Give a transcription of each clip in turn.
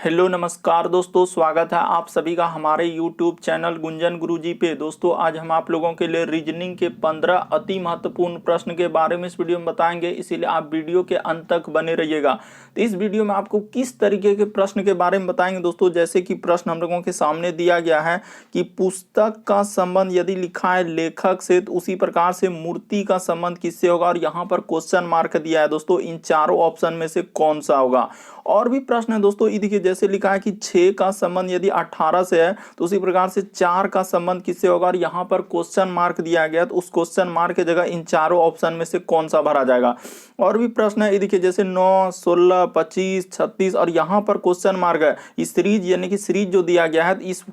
Hello नमस्कार दोस्तों, स्वागत है आप सभी का हमारे YouTube चैनल गुंजन गुरुजी पे। दोस्तों आज हम आप लोगों के लिए रीजनिंग के 15 अति महत्वपूर्ण प्रश्न के बारे में इस वीडियो में बताएंगे, इसीलिए आप वीडियो के अंत तक बने रहिएगा। तो इस वीडियो में आपको किस तरीके के प्रश्न के बारे में बताएंगे दोस्तों। जैसे कि प्रश्न हम लोगों के सामने दिया गया है कि पुस्तक का संबंध यदि लिखा है लेखक से तो उसी प्रकार से मूर्ति का संबंध किससे होगा, और यहाँ पर क्वेश्चन मार्क दिया है दोस्तों, इन चारों ऑप्शन में से कौन सा होगा। और भी प्रश्न है दोस्तों, ये देखिए जैसे लिखा है कि 6 का संबंध यदि 18 से है तो उसी प्रकार से 4 का संबंध किससे होगा, और यहाँ पर क्वेश्चन मार्क दिया गया तो उस क्वेश्चन मार्क की जगह इन चारों ऑप्शन में से कौन सा भरा जाएगा। और भी प्रश्न है, ये देखिए जैसे 9, 16, 25, 36 और यहाँ पर क्वेश्चन मार्क है। इस सीरीज यानी कि सीरीज जो दिया गया है इस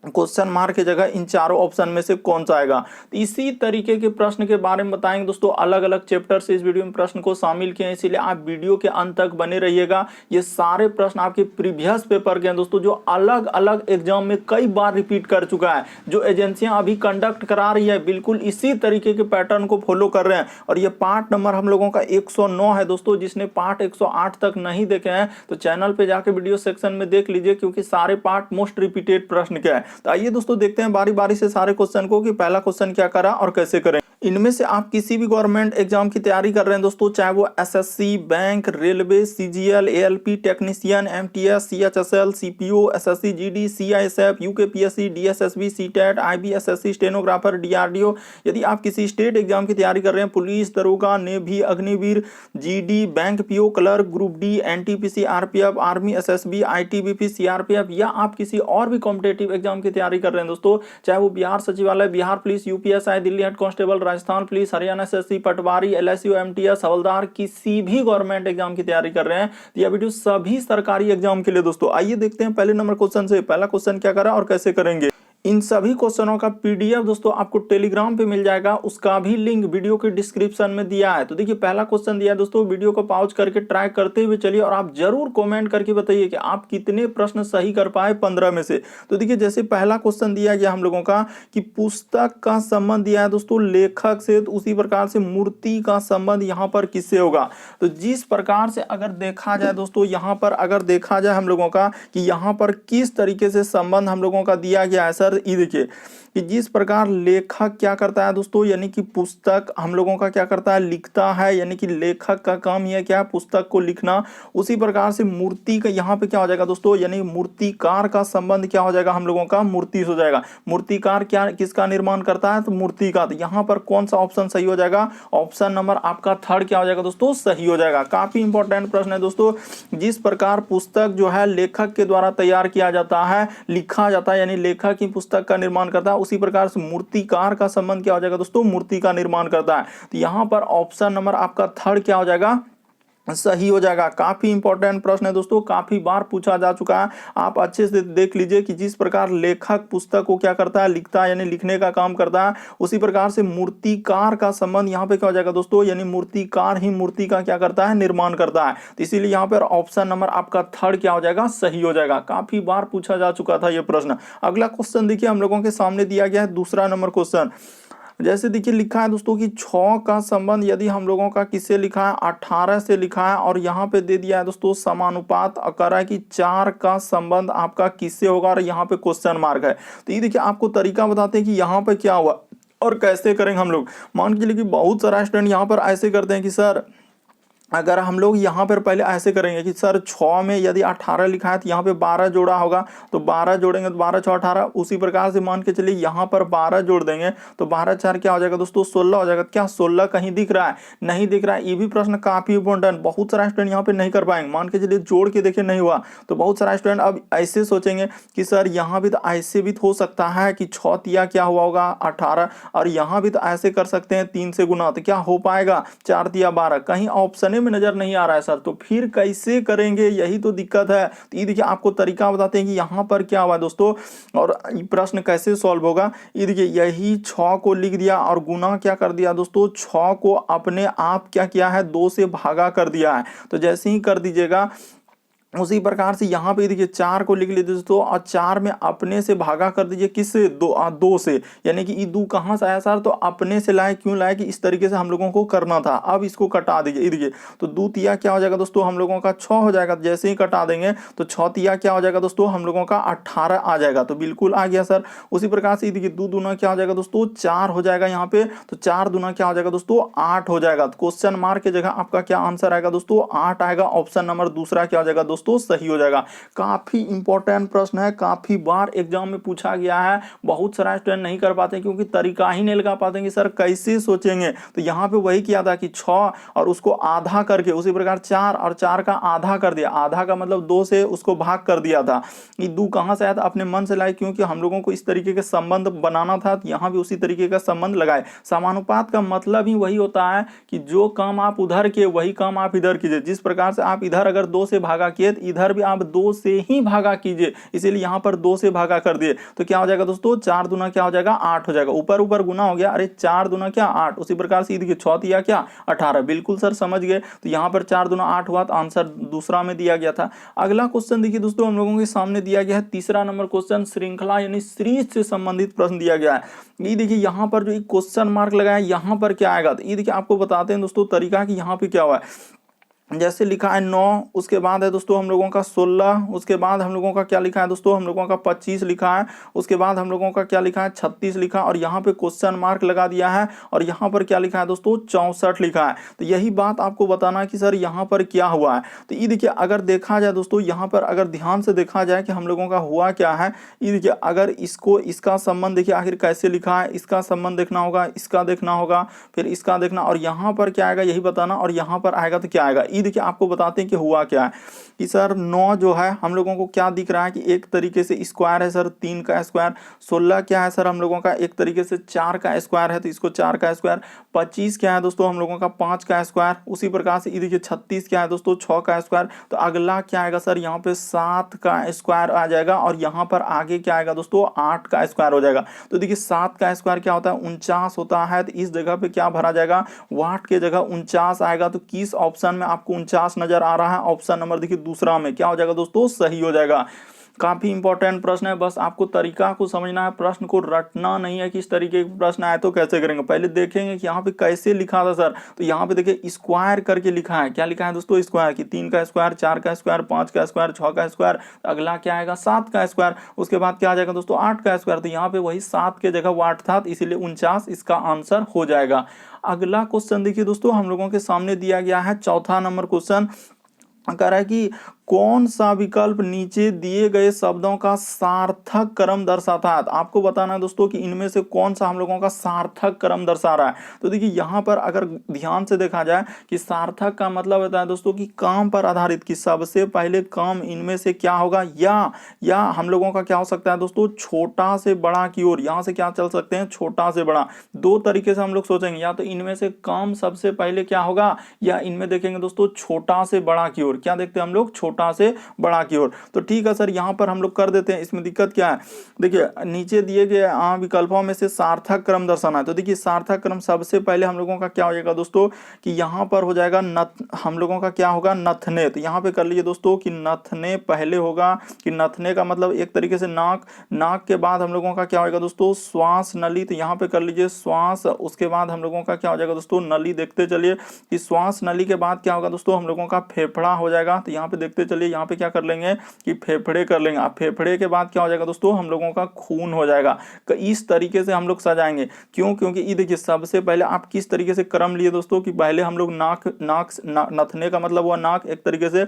क्वेश्चन मार्क की जगह इन चारों ऑप्शन में से कौन सा आएगा। तो इसी तरीके के प्रश्न के बारे में बताएंगे दोस्तों। अलग अलग चैप्टर से इस वीडियो में प्रश्न को शामिल किए हैं, इसीलिए आप वीडियो के अंत तक बने रहिएगा। ये सारे प्रश्न आपके प्रीवियस पेपर के हैं दोस्तों, जो अलग अलग एग्जाम में कई बार रिपीट कर चुका है। जो एजेंसियां अभी कंडक्ट करा रही है बिल्कुल इसी तरीके के पैटर्न को फॉलो कर रहे हैं। और ये पार्ट नंबर हम लोगों का 109 है दोस्तों। जिसने पार्ट 108 तक नहीं देखे हैं तो चैनल पे जाके वीडियो सेक्शन में देख लीजिए, क्योंकि सारे पार्ट मोस्ट रिपीटेड प्रश्न के हैं। तो आइए दोस्तों देखते हैं बारी बारी से सारे क्वेश्चन को कि पहला क्वेश्चन क्या करा और कैसे करें। इनमें से आप किसी भी गवर्नमेंट एग्जाम की तैयारी कर रहे हैं दोस्तों, चाहे वो SSC, bank, railway, CGL, ALP, technician, MTS, CHSL, CPO, SSC GD, CISF, UKPSC, DSSB, CTET, IBSSC, stenographer, DRDO. यदि आप किसी स्टेट एग्जाम की तैयारी कर रहे हैं, पुलिस, दरोगा, navy, Agniveer, GD, bank PO, clerk, group D, NTPC, RPF, army, SSB, ITBP, CRPF, या आप किसी और भी कॉम्पिटेटिव एग्जाम की तैयारी कर रहे हैं दोस्तों, चाहे वो बिहार सचिवालय, Bihar police, UPSI, Delhi head constable, Rajasthan police, Haryana SSC, पटवारी, एलएसयू, एमटीएस, हवलदार, किसी भी गवर्नमेंट एग्जाम की तैयारी कर रहे हैं तो यह वीडियो सभी सरकारी एग्जाम के लिए दोस्तों। आइए देखते हैं पहले नंबर क्वेश्चन से। पहला क्वेश्चन क्या करा और कैसे करेंगे। इन सभी क्वेश्चनों का पीडीएफ दोस्तों आपको टेलीग्राम पे मिल जाएगा, उसका भी लिंक वीडियो के डिस्क्रिप्शन में दिया है। तो देखिए पहला क्वेश्चन दिया है दोस्तों, वीडियो को पॉज करके ट्राई करते हुए चलिए और आप जरूर कमेंट करके बताइए कि आप कितने प्रश्न सही कर पाए 15 में से। तो देखिए जैसे पहला क्वेश्चन दिया गया हम लोगों का कि पुस्तक का संबंध दिया है दोस्तों लेखक से, तो उसी प्रकार से मूर्ति का संबंध यहाँ पर किससे होगा। तो जिस प्रकार से अगर देखा जाए दोस्तों, यहाँ पर अगर देखा जाए हम लोगों का कि यहाँ पर किस तरीके से संबंध हम लोगों का दिया गया है सर, ये देखिए कि जिस प्रकार लेखक क्या करता है दोस्तों, यानी कि पुस्तक हम लोगों का क्या करता है, लिखता है, यानी कि लेखक का काम यह क्या है, पुस्तक को लिखना। उसी प्रकार से मूर्ति का यहाँ पे क्या हो जाएगा दोस्तों, यानी मूर्तिकार का संबंध क्या हो जाएगा हम लोगों का, मूर्ति से हो जाएगा। मूर्तिकार क्या किसका निर्माण करता है, तो मूर्ति का। तो यहाँ पर कौन सा ऑप्शन सही हो जाएगा, ऑप्शन नंबर आपका थर्ड क्या हो जाएगा दोस्तों, सही हो जाएगा। काफी इंपॉर्टेंट प्रश्न है दोस्तों। जिस प्रकार पुस्तक जो है लेखक के द्वारा तैयार किया जाता है, लिखा जाता है, यानी लेखक ही पुस्तक का निर्माण करता है, उसी प्रकार से मूर्तिकार का संबंध क्या हो जाएगा दोस्तों, मूर्ति का निर्माण करता है। तो यहां पर ऑप्शन नंबर आपका थर्ड क्या हो जाएगा, सही हो जाएगा। काफी इंपॉर्टेंट प्रश्न है दोस्तों, काफी बार पूछा जा चुका है। आप अच्छे से देख लीजिए कि जिस प्रकार लेखक पुस्तक को क्या करता है, लिखता है, यानी लिखने का काम करता है, उसी प्रकार से मूर्तिकार का संबंध यहाँ पे क्या हो जाएगा दोस्तों, यानी मूर्तिकार ही मूर्ति का क्या करता है, निर्माण करता है। तो इसीलिए यहाँ पर ऑप्शन नंबर आपका थर्ड क्या हो जाएगा, सही हो जाएगा। काफी बार पूछा जा चुका था यह प्रश्न। अगला क्वेश्चन देखिए हम लोगों के सामने दिया गया है दूसरा नंबर क्वेश्चन। जैसे देखिए लिखा है दोस्तों कि 6 का संबंध यदि हम लोगों का किससे लिखा है, 18 से लिखा है, और यहाँ पे दे दिया है दोस्तों समानुपात कर रहा है कि 4 का संबंध आपका किससे होगा, और यहाँ पे क्वेश्चन मार्क है। तो ये देखिए आपको तरीका बताते हैं कि यहाँ पे क्या हुआ और कैसे करेंगे हम लोग। मान के चलिए कि बहुत सारा स्टूडेंट यहाँ पर ऐसे करते हैं कि सर अगर हम लोग यहाँ पर पहले ऐसे करेंगे कि सर 6 में यदि 18 लिखा है तो यहाँ पे 12 जोड़ा होगा, तो 12 जोड़ेंगे तो 12 6 18। उसी प्रकार से मान के चलिए यहाँ पर 12 जोड़ देंगे तो 12 4 क्या हो जाएगा दोस्तों, 16 हो जाएगा। क्या 16 कहीं दिख रहा है, नहीं दिख रहा है। ये भी प्रश्न काफी इंपॉर्टेंट, बहुत सारा स्टूडेंट यहाँ पे नहीं कर पाएंगे। मान के चलिए जोड़ के देखे नहीं हुआ तो बहुत सारा स्टूडेंट अब ऐसे सोचेंगे कि सर यहाँ भी तो ऐसे भी हो सकता है कि 6 तिया क्या हुआ होगा 18, और यहाँ भी तो ऐसे कर सकते हैं 3 से गुना, तो क्या हो पाएगा 4 तिया 12। कहीं ऑप्शन में नजर नहीं आ रहा है सर, तो फिर कैसे करेंगे, यही तो दिक्कत है। तो ये देखिए आपको तरीका बताते हैं कि यहाँ पर क्या हुआ दोस्तों और प्रश्न कैसे सॉल्व होगा। ये देखिए यही 6 को लिख दिया और गुना क्या कर दिया दोस्तों, 6 को अपने आप क्या किया है, 2 से भागा कर दिया है। तो जैसे ही कर दीजिएगा उसी प्रकार से यहाँ पे देखिए 4 को लिख लीजिए दोस्तों, और 4 में अपने से भागा कर दीजिए किससे, 2 से, यानी कि दो कहाँ से आया सर, तो अपने से लाए, क्यों लाए कि इस तरीके से हम लोगों को करना था। अब इसको कटा दीजिए, ये देखिए तो 2 तिया क्या हो जाएगा दोस्तों हम लोगों का 6 हो जाएगा, जैसे ही कटा देंगे तो 6 तिया क्या हो जाएगा दोस्तों हम लोगों का 18 आ जाएगा, तो बिल्कुल आ गया सर। उसी प्रकार से देखिए 2 दूना क्या हो जाएगा दोस्तों 4 हो जाएगा यहाँ पे, तो 4 दूना क्या हो जाएगा दोस्तों 8 हो जाएगा। तो क्वेश्चन मार्क की जगह आपका क्या आंसर आएगा दोस्तों 8 आएगा। ऑप्शन नंबर दूसरा क्या हो जाएगा दोस्तों सही हो जाएगा। काफी इंपॉर्टेंट प्रश्न है, काफी बार एग्जाम में पूछा गया है। बहुत सारा स्टूडेंट नहीं कर पाते क्योंकि तरीका ही नहीं लगा पाते कि सर कैसे सोचेंगे। तो यहाँ पे वही किया था कि 6 और उसको आधा करके, उसी प्रकार 4 और 4 का आधा कर दिया, आधा का मतलब 2 से उसको भाग कर दिया था। ये 2 कहां से आया था, अपने मन से लाए, क्योंकि हम लोगों को इस तरीके के संबंध बनाना था। तो यहाँ भी उसी तरीके का संबंध लगाए। समानुपात का मतलब ही वही होता है कि जो काम आप उधर किए वही काम आप इधर कीजिए। जिस प्रकार से आप इधर अगर 2 से भागा किए तो इधर भी आप 2 से ही भागा कीजिए, इसीलिए यहाँ पर 2 से भागा कर दिए। तो क्या हो जाएगा दोस्तों 4 दूना क्या हो जाएगा 8 हो जाएगा, ऊपर ऊपर गुना हो गया, अरे 4 दूना क्या 8। उसी प्रकार से देखिए 6 दिया क्या 18, बिल्कुल सर समझ गए। तो यहाँ पर 4 दूना 8 हुआ, तो आंसर दूसरा में दिया गया था। अगला क्वेश्चन देखिए दोस्तों हम लोगों के सामने दिया गया है तीसरा नंबर क्वेश्चन, श्रृंखला यानी सीरीज से संबंधित प्रश्न दिया गया है। ये देखिए यहाँ पर जो क्वेश्चन मार्क लगाया यहाँ पर क्या आएगा, तो ये देखिए आपको बताते हैं दोस्तों तरीका कि यहाँ पे क्या हुआ है। जैसे लिखा है 9, उसके बाद है दोस्तों हम लोगों का 16, उसके बाद हम लोगों का क्या लिखा है दोस्तों हम लोगों का 25 लिखा है, उसके बाद हम लोगों का क्या लिखा है 36 लिखा, और यहाँ पे क्वेश्चन मार्क लगा दिया है, और यहाँ पर क्या लिखा है दोस्तों 64 लिखा है। तो यही बात आपको बताना है कि सर यहाँ पर क्या हुआ है। तो ये देखिए अगर देखा जाए दोस्तों, यहाँ पर अगर ध्यान से देखा जाए कि हम लोगों का हुआ क्या है, ये देखिए अगर इसको इसका संबंध देखिए आखिर कैसे लिखा है, इसका संबंध देखना होगा, इसका देखना होगा, फिर इसका देखना, और यहाँ पर क्या आएगा यही बताना, और यहाँ पर आएगा तो क्या आएगा। ये देखिए आपको बताते हैं कि हुआ क्या है कि सर 9 जो है हम लोगों को क्या दिख रहा है कि एक तरीके से स्क्वायर है सर 3 का स्क्वायर। 16 क्या है सर हम लोगों का एक तरीके से 4 का स्क्वायर है, तो इसको 4 का स्क्वायर। 25 क्या है दोस्तों हम लोगों का 5 का स्क्वायर। उसी प्रकार से ये देखिए 36 क्या है दोस्तों 6 का स्क्वायर। तो अगला क्या आएगा सर यहाँ पे 7 का स्क्वायर आ जाएगा, और यहाँ पर आगे क्या आएगा दोस्तों 8 का स्क्वायर हो जाएगा। तो देखिए 7 का स्क्वायर क्या होता है 49 होता है, तो इस जगह पे क्या भरा जाएगा वाट के जगह 49 आएगा। तो किस ऑप्शन में आपको 49 नजर आ रहा है, ऑप्शन नंबर देखिए दूसरा में क्या हो जाएगा दोस्तों सही हो जाएगा। काफी इंपॉर्टेंट प्रश्न है, बस आपको तरीका को समझना है, प्रश्न को रटना नहीं है। किस तरीके के प्रश्न आए तो कैसे करेंगे, पहले देखेंगे कि यहाँ पे कैसे लिखा था सर। तो यहाँ पे देखिए स्क्वायर करके लिखा है, क्या लिखा है दोस्तों स्क्वायर की 3 का स्क्वायर, 4 का स्क्वायर, 5 का स्क्वायर, 6 का स्क्वायर। अगला क्या आएगा 7 का स्क्वायर, उसके बाद क्या आ जाएगा दोस्तों 8 का स्क्वायर। तो यहाँ पे वही 7 के जगह वाट था, इसीलिए 49 इसका आंसर हो जाएगा। अगला क्वेश्चन देखिए दोस्तों हम लोगों के सामने दिया गया है चौथा नंबर क्वेश्चन, कह रहा है कि कौन सा विकल्प नीचे दिए गए शब्दों का सार्थक क्रम दर्शाता है। तो आपको बताना है दोस्तों कि इनमें से कौन सा हम लोगों का सार्थक क्रम दर्शा रहा है। तो देखिए यहाँ पर अगर ध्यान से देखा जाए कि सार्थक का मतलब होता है दोस्तों कि काम पर आधारित, कि सबसे पहले काम इनमें से क्या होगा, या हम लोगों का क्या हो सकता है दोस्तों छोटा से बड़ा की ओर, यहाँ से क्या चल सकते हैं छोटा से बड़ा। दो तरीके से हम लोग सोचेंगे, या तो इनमें से काम सबसे पहले क्या होगा, या इनमें देखेंगे दोस्तों छोटा से बड़ा की ओर। क्या देखते हैं हम लोग छोटा से बड़ा की ओर। तो ठीक है सर यहां पर हम लोग कर देते हैं, इसमें दिक्कत क्या है। देखिए नीचे दिए गए विकल्पों में से सार्थक क्रम दर्शाना है। तो देखिए सार्थक क्रम सबसे पहले हम लोगों का क्या हो जाएगा दोस्तों कि यहां पर हो जाएगा हम लोगों का क्या होगा नथने। तो यहां पे कर लीजिए दोस्तों कि नथने पहले होगा, कि नथने का मतलब एक तरीके से नाक, नाक के बाद हम लोगों का क्या होगा दोस्तों श्वास नली। तो यहां पे कर लीजिए श्वास, उसके बाद हम लोगों का क्या हो जाएगा दोस्तों नली। देखते चलिए कि श्वास नली के बाद क्या होगा दोस्तों हम लोगों का फेफड़ा हो जाएगा। तो यहाँ पे देखते चलिए यहाँ पे क्या कर लेंगे कि फेफड़े कर लेंगे। अब फेफड़े के बाद क्या हो जाएगा दोस्तों हम लोगों का खून हो जाएगा। तो इस तरीके से हम लोग सजाएंगे। क्यों, क्योंकि ये देखिए सबसे पहले आप किस तरीके से क्रम लिए दोस्तों कि पहले हम लोग नथने का मतलब हुआ नाक एक तरीके से,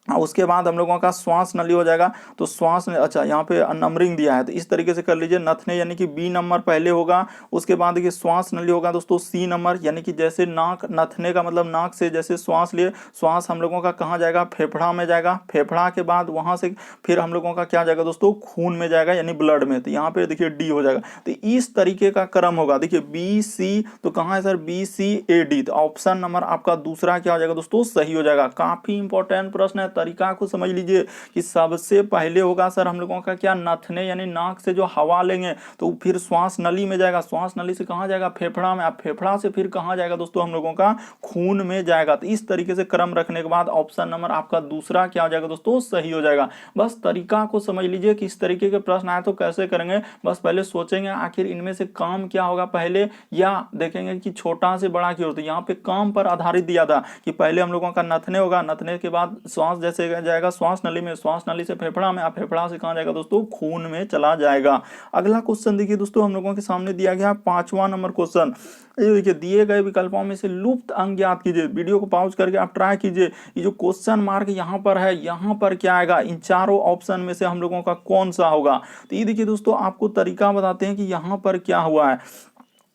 उसके बाद हम लोगों का श्वास नली हो जाएगा। तो श्वास, अच्छा यहाँ पे नंबरिंग दिया है तो इस तरीके से कर लीजिए। नथने यानी कि बी नंबर पहले होगा, उसके बाद देखिए श्वास नली होगा दोस्तों सी नंबर, यानी कि जैसे नाक, नथने का मतलब नाक से जैसे श्वास लिए, श्वास हम लोगों का कहाँ जाएगा फेफड़ा में जाएगा। फेफड़ा के बाद वहां से फिर हम लोगों का क्या जाएगा दोस्तों खून में जाएगा यानी ब्लड में। तो यहाँ पे देखिए डी हो जाएगा। तो इस तरीके का क्रम होगा। देखिए बी सी, तो कहाँ है sir B C A D. तो ऑप्शन नंबर आपका दूसरा क्या हो जाएगा दोस्तों सही हो जाएगा। काफी इंपॉर्टेंट प्रश्न है, तरीका को समझ लीजिए कि सबसे पहले होगा सर हम लोगों का क्या, नथने यानी नाक से जो हवा लेंगे तो फिर श्वास नली में जाएगा, श्वास नली से कहाँ जाएगा, फेफड़ा में, अब फेफड़ा से फिर कहाँ जाएगा दोस्तों हम लोगों का खून में जाएगा। तो इस तरीके से क्रम रखने के बाद ऑप्शन नंबर आपका दूसरा क्या हो जाएगा दोस्तों, सही हो जाएगा। बस तरीका को समझ लीजिए कि इस तरीके के प्रश्न आए तो कैसे करेंगे, बस पहले सोचेंगे आखिर इनमें से काम क्या होगा पहले, या देखेंगे कि छोटा से बड़ा की ओर। तो यहाँ पे काम पर आधारित दिया था कि पहले हम लोगों का नथने होगा, नथने के बाद श्वास जैसे जाएगा श्वास नली में, श्वास नली से फेफड़ा में, फेफड़ा से कहाँ जाएगा दोस्तों, खून में चला जाएगा। अगला क्वेश्चन देखिए दोस्तों हम लोगों के सामने दिया गया 5वां नंबर क्वेश्चन। ये देखिए दिए गए विकल्पों में से लुप्त अंग ज्ञात कीजिए। वीडियो को पॉज करके आप ट्राई कीजिए, ये जो क्वेश्चन मार्क यहाँ पर है यहाँ पर क्या आएगा, इन चारों ऑप्शन में से हम लोगों का कौन सा होगा। तो ये देखिए दोस्तों आपको तरीका बताते हैं कि यहाँ पर क्या हुआ है।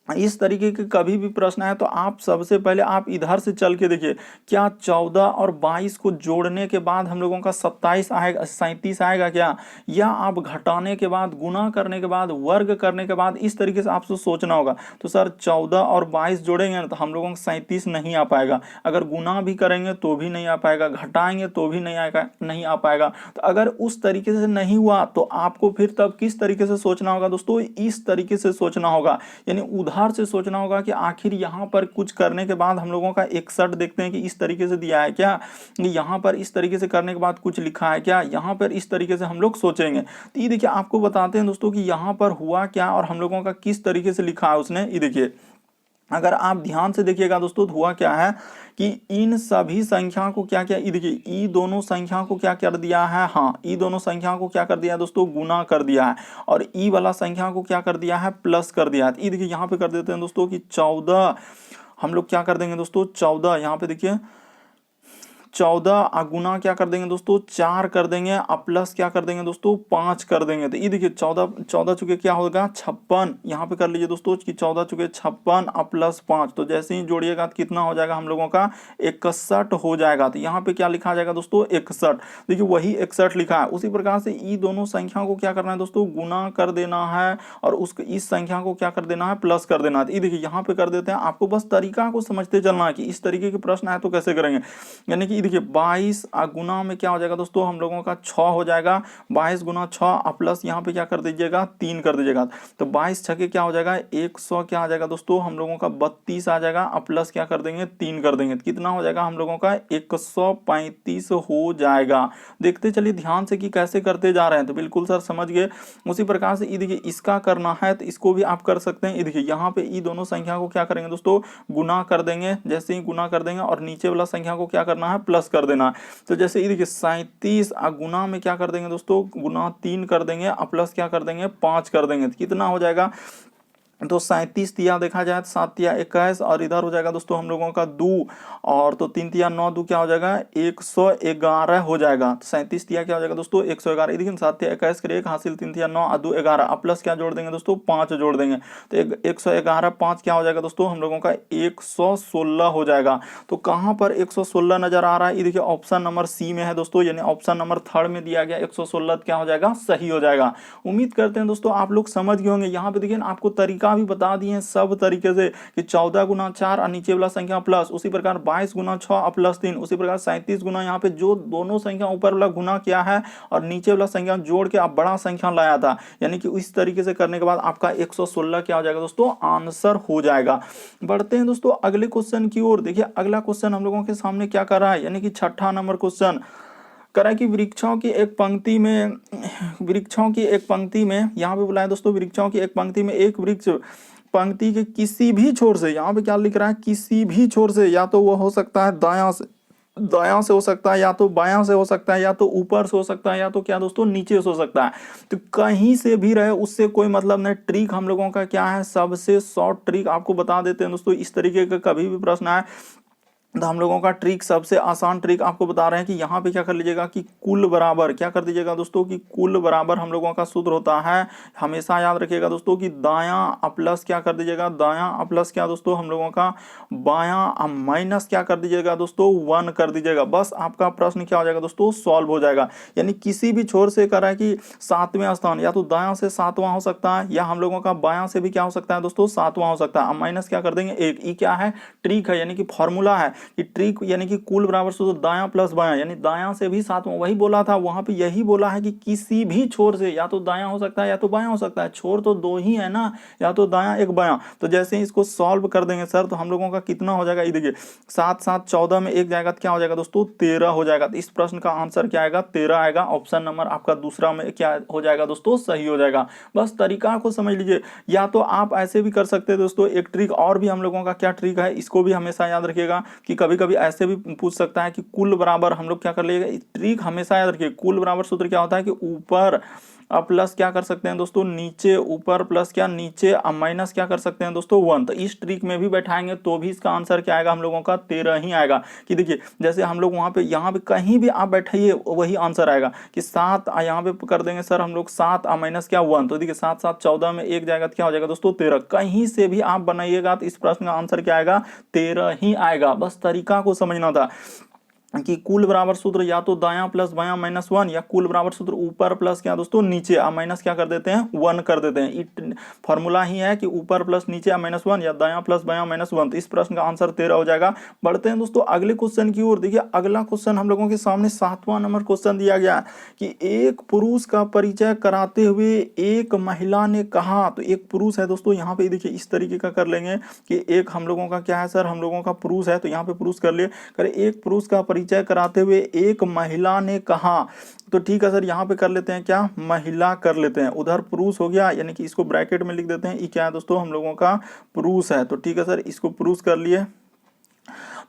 इस तरीके के कभी भी प्रश्न है तो आप सबसे पहले आप इधर से चल के देखिए, क्या 14 और 22 को जोड़ने के बाद हम लोगों का 27 आएगा, 37 आएगा क्या, या आप घटाने के बाद, गुना करने के बाद, वर्ग करने के बाद, इस तरीके से आपसे सोचना होगा। तो सर 14 और 22 जोड़ेंगे ना तो हम लोगों को 37 नहीं आ पाएगा, अगर गुना भी करेंगे तो भी नहीं आ पाएगा, घटाएंगे तो भी नहीं आ पाएगा। तो अगर उस तरीके से नहीं हुआ तो आपको फिर तब किस तरीके से सोचना होगा दोस्तों, इस तरीके से सोचना होगा, यानी उधर से सोचना होगा कि आखिर यहां पर कुछ करने के बाद हम लोगों का 61 देखते हैं कि इस तरीके से दिया है क्या, यहां पर इस तरीके से करने के बाद कुछ लिखा है क्या, यहां पर इस तरीके से हम लोग सोचेंगे। तो ये देखिए आपको बताते हैं दोस्तों कि यहां पर हुआ क्या और हम लोगों का किस तरीके से लिखा है उसने। ये देखिए अगर आप ध्यान से देखिएगा दोस्तों हुआ क्या है कि इन सभी संख्या को क्या क्या, देखिए ई दोनों संख्या को क्या कर दिया है, हाँ ई दोनों संख्या को क्या कर दिया है दोस्तों, गुना कर दिया है, और ई वाला संख्या को क्या कर दिया है, प्लस कर दिया है। ई देखिए यहाँ पे कर देते हैं दोस्तों कि 14, हम लोग क्या कर देंगे दोस्तों 14, यहाँ पे देखिए 14 गुना क्या कर देंगे दोस्तों 4 कर देंगे, अब प्लस क्या कर देंगे दोस्तों 5 कर देंगे। तो ये देखिए 14 चुके क्या होगा 56, यहाँ पे कर लीजिए दोस्तों कि 14 चुके 56 अब प्लस 5, तो जैसे ही जोड़िएगा तो कितना हो जाएगा हम लोगों का 61 हो जाएगा। तो यहाँ पे क्या लिखा जाएगा दोस्तों 61, देखिए वही 61 लिखा है। उसी प्रकार से ये दोनों संख्या को क्या करना है दोस्तों, गुना कर देना है और उसको इस संख्या को क्या कर देना है, प्लस कर देना है। ये देखिए यहाँ पे कर देते हैं, आपको बस तरीका को समझते चलना है कि इस तरीके के प्रश्न आए तो कैसे करेंगे। यानी कि देखिए 22 गुना में क्या हो जाएगा दोस्तों हम लोगों का 6 हो जाएगा, 22 गुना 6 प्लस यहाँ पे क्या कर दीजिएगा 3 कर दीजिएगा, तो 22 छके क्या हो जाएगा 100, क्या आ जाएगा दोस्तों हम लोगों का 32 आ जाएगा, अब प्लस क्या कर देंगे 3 कर देंगे, तो कितना हो जाएगा हम लोगों का 135 हो जाएगा। देखते चलिए ध्यान से कि कैसे करते जा रहे हैं, तो बिल्कुल सर समझ गए। उसी प्रकार से ये देखिए इसका करना है तो इसको भी आप कर सकते हैं। ये देखिए यहाँ पे ये दोनों संख्या को क्या करेंगे दोस्तों, गुना कर देंगे, जैसे ही गुना कर देंगे और नीचे वाला संख्या को क्या करना है, प्लस कर देना। तो जैसे ये देखिए 37 गुना में क्या कर देंगे दोस्तों, गुना 3 कर देंगे, प्लस क्या कर देंगे 5 कर देंगे, तो कितना हो जाएगा, तो 37 तिया देखा जाए तो 7 तिया 21, और इधर हो जाएगा दोस्तों हम लोगों का 2, और तो 3 तिया 9, 2 क्या हो जाएगा 111 हो जाएगा। तो 37 तिया क्या हो जाएगा दोस्तों 111, देखिए 7 तिया 21 कर 1 हासिल, 3 तिया 9 और 2 11, अब प्लस क्या जोड़ देंगे दोस्तों 5 जोड़ देंगे, तो 111 5 क्या हो जाएगा दोस्तों हम लोगों का 116 हो जाएगा। तो कहाँ पर 116 नजर आ रहा है, ये देखिए ऑप्शन नंबर सी में है दोस्तों, यानी ऑप्शन नंबर 3 में दिया गया 116 क्या हो जाएगा, सही हो जाएगा। उम्मीद करते हैं दोस्तों आप लोग समझ गए होंगे। यहाँ पे देखिए आपको तरीका भी बता दिए हैं सब तरीके से कि 14 गुना 4 और नीचे वाला संख्या प्लस, उसी प्रकार 22 गुना 6 और प्लस 3, उसी प्रकार 37 गुना यहाँ पे जो दोनों संख्या ऊपर वाला गुना किया है और नीचे वाला संख्या जोड़ के आप बड़ा संख्या लाया था, यानी कि इस तरीके से करने के बाद आपका 116 क्या हो जाएगा दोस्तों, आंसर हो जाएगा। बढ़ते हैं दोस्तों अगले क्वेश्चन की ओर। देखिए अगला क्वेश्चन हम लोगों के सामने क्या कर रहा है, यानी कि 6ठा नंबर क्वेश्चन करा कि वृक्षों की एक पंक्ति में यहाँ पे बुलाया दोस्तों, वृक्षों की एक पंक्ति में एक वृक्ष पंक्ति के किसी भी छोर से, यहाँ पे क्या लिख रहा है किसी भी छोर से, या तो वो हो सकता है दायां से हो सकता है, या तो बायां से हो सकता है, या तो ऊपर से हो सकता है, या तो क्या दोस्तों नीचे से हो सकता है। तो कहीं से भी रहे उससे कोई मतलब नहीं। ट्रिक हम लोगों का क्या है, सबसे शॉर्ट ट्रिक आपको बता देते हैं दोस्तों। इस तरीके का कभी भी प्रश्न आए तो हम लोगों का ट्रिक, सबसे आसान ट्रिक आपको बता रहे हैं कि यहाँ पे क्या कर लीजिएगा कि कुल बराबर क्या कर दीजिएगा दोस्तों, कि कुल बराबर हम लोगों का सूत्र होता है, हमेशा याद रखिएगा दोस्तों कि दायां प्लस क्या कर दीजिएगा, दायां प्लस क्या दोस्तों हम लोगों का बायां माइनस क्या कर दीजिएगा दोस्तों 1 कर दीजिएगा। बस आपका प्रश्न क्या हो जाएगा दोस्तों, सॉल्व हो जाएगा। यानी किसी भी छोर से करा है कि 7वें स्थान, या तो दायां से 7वां हो सकता है, या हम लोगों का बायां से भी क्या हो सकता है दोस्तों 7वां हो सकता है। अब माइनस क्या कर देंगे 1, ये क्या है ट्रिक है, यानी कि फॉर्मूला है कि ट्रिक यानी कि कुल बराबर सूत्र दायां प्लस बायां, यानी दायां से भी सातवां, वही बोला था वहां पे, यही बोला है कि किसी भी छोर से या तो दायां हो सकता है या तो बायां हो सकता है, छोर तो दो ही है ना, या तो दायां एक बायां। तो जैसे ही इसको सॉल्व कर देंगे सर तो हम लोगों का कितना हो जाएगा, ये देखिए 7 7 14 में एक जाएगा तो क्या हो जाएगा दोस्तों 13 हो जाएगा। तो इस प्रश्न का आंसर क्या आएगा 13 आएगा। ऑप्शन नंबर आपका दूसरा में क्या हो जाएगा दोस्तों, सही हो जाएगा। बस तरीका को समझ लीजिए। या तो आप ऐसे भी कर सकते हैं दोस्तों, एक ट्रिक और भी हम लोगों का क्या ट्रिक है, इसको भी हमेशा याद रखिएगा कि कभी कभी ऐसे भी पूछ सकता है कि कुल बराबर हम लोग क्या कर लेगा, ट्रिक हमेशा याद रखिए। कुल बराबर सूत्र क्या होता है कि ऊपर अब प्लस क्या कर सकते हैं दोस्तों नीचे, ऊपर प्लस क्या नीचे, अब माइनस क्या कर सकते हैं दोस्तों 1। तो इस ट्रिक में भी बैठाएंगे तो भी इसका आंसर क्या आएगा हम लोगों का 13 ही आएगा। कि देखिए जैसे हम लोग वहां पे यहाँ पे कहीं भी आप बैठाइए वही आंसर आएगा कि 7 यहाँ पे कर देंगे सर हम लोग 7 माइनस क्या 1। तो देखिए 7 7 14 में एक जाएगा तो क्या हो जाएगा दोस्तों 13। कहीं से भी आप बनाइएगा तो इस प्रश्न का आंसर क्या आएगा 13 ही आएगा। बस तरीका को समझना था कि कुल बराबर सूत्र या तो दायां प्लस बायां माइनस 1, या कुल बराबर सूत्र ऊपर प्लस क्या दोस्तों नीचे, अब माइनस क्या कर देते हैं 1 कर देते हैं। फॉर्मूला ही है कि ऊपर प्लस नीचे माइनस 1 या दायां प्लस बायां माइनस 1। तो इस प्रश्न का आंसर 13 हो जाएगा। बढ़ते हैं दोस्तों अगले क्वेश्चन की ओर। देखिए अगला क्वेश्चन हम लोगों के सामने 7वां नंबर क्वेश्चन दिया गया कि एक पुरुष का परिचय कराते हुए एक महिला ने कहा। तो एक पुरुष है दोस्तों, यहाँ पे देखिए इस तरीके का कर लेंगे कि एक हम लोगों का क्या है सर, हम लोगों का पुरुष है, तो यहाँ पे पुरुष कर लिए, करे एक पुरुष का परिचय कराते हुए एक महिला ने कहा। तो ठीक है सर, यहाँ पे कर लेते हैं क्या, महिला कर लेते हैं, उधर पुरुष हो गया, यानी कि इसको ब्रैकेट में लिख देते हैं, ये क्या है दोस्तों हम लोगों का पुरुष है। तो ठीक है सर, इसको पुरुष कर लिए।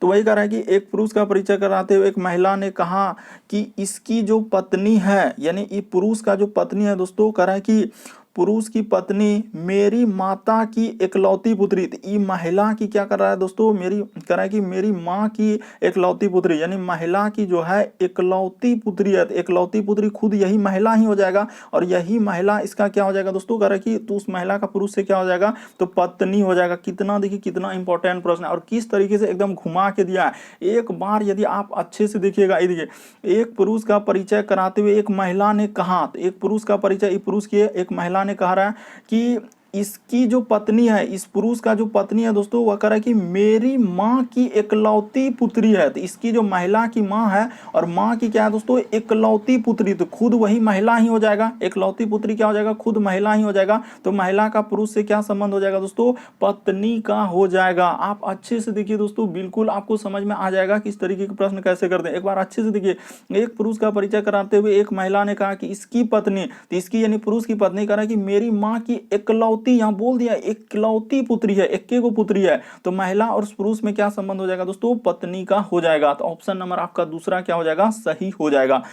तो वही कह रहा है कि एक पुरुष का परिचय कराते हुए एक महिला ने कहा कि इसकी जो पत्नी है, यानी ये पुरुष का जो पत्नी है दोस्तों, कह रहा है कि पुरुष की पत्नी मेरी माता की इकलौती पुत्री। तो ये महिला की क्या कर रहा है दोस्तों, मेरी कह रहा है कि मेरी माँ की इकलौती पुत्री, यानी महिला की जो है इकलौती पुत्री है। तो इकलौती पुत्री खुद यही महिला ही हो जाएगा, और यही महिला इसका क्या हो जाएगा दोस्तों, कह रहा है कि तो उस महिला का पुरुष से क्या हो जाएगा तो पत्नी हो जाएगा। कितना देखिए कितना इंपॉर्टेंट प्रश्न है और किस तरीके से एकदम घुमा के दिया है। एक बार यदि आप अच्छे से देखिएगा, ये देखिए एक पुरुष का परिचय कराते हुए एक महिला ने कहा। तो एक पुरुष का परिचय पुरुष की एक महिला ने कह रहा है कि इसकी जो पत्नी है, इस पुरुष का जो पत्नी है दोस्तों, वह कह रहा है कि मेरी माँ की इकलौती पुत्री है। तो इसकी जो महिला की माँ है और माँ की क्या है दोस्तों इकलौती पुत्री, तो खुद वही महिला ही हो जाएगा। इकलौती पुत्री क्या हो जाएगा, खुद महिला ही हो जाएगा। तो महिला का पुरुष से क्या संबंध हो जाएगा दोस्तों, पत्नी का हो जाएगा। आप अच्छे से देखिए दोस्तों, बिल्कुल आपको समझ में आ जाएगा कि इस तरीके के प्रश्न कैसे करते हैं। एक बार अच्छे से देखिए, एक पुरुष का परिचय कराते हुए एक महिला ने कहा कि इसकी पत्नी, तो इसकी यानी पुरुष की पत्नी कह रहा है कि मेरी माँ की इकलौती, यहां बोल दिया इकलौती पुत्री है, इक्के को पुत्री है। तो महिला और पुरुष में क्या संबंध हो जाएगा दोस्तों, पत्नी का हो जाएगा। तो ऑप्शन नंबर आपका दूसरा क्या हो जाएगा, सही हो जाएगा।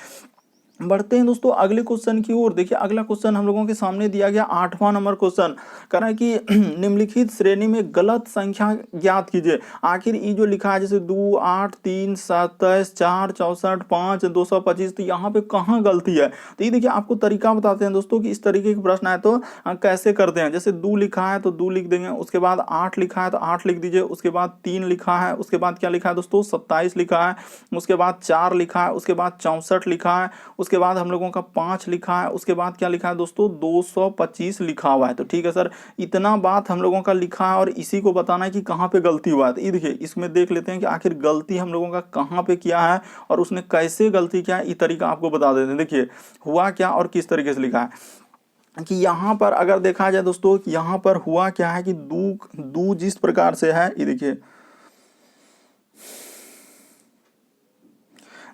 बढ़ते हैं दोस्तों अगले क्वेश्चन की ओर। देखिए अगला क्वेश्चन हम लोगों के सामने दिया गया 8वां नंबर क्वेश्चन, कह रहा है कि निम्नलिखित श्रेणी में गलत संख्या ज्ञात कीजिए। आखिर ये जो लिखा है जैसे 2 8 3 27 4 64 5 225, तो यहाँ पे कहाँ गलती है। तो ये देखिए आपको तरीका बताते हैं दोस्तों कि इस तरीके के प्रश्न आए तो कैसे करते हैं। जैसे 2 लिखा है तो 2 लिख देंगे, उसके बाद 8 लिखा है तो 8 लिख दीजिए, उसके बाद 3 लिखा है, उसके बाद क्या लिखा है दोस्तों 27 लिखा है, उसके बाद 4 लिखा है, उसके बाद 64 लिखा है, उसके बाद हम लोगों का 5 लिखा है, उसके बाद क्या लिखा है दोस्तों 225 लिखा हुआ है। तो ठीक है सर, इतना बात हम लोगों का लिखा है और इसी को बताना है कि कहाँ पे गलती हुआ है। तो ये देखिए इसमें देख लेते हैं कि आखिर गलती हम लोगों का कहाँ पे किया है और उसने कैसे गलती किया है, ये तरीका आपको बता देते हैं। देखिए हुआ क्या और किस तरीके से लिखा है कि यहाँ पर अगर देखा जाए दोस्तों, यहाँ पर हुआ क्या है कि दू जिस प्रकार से है, ये देखिए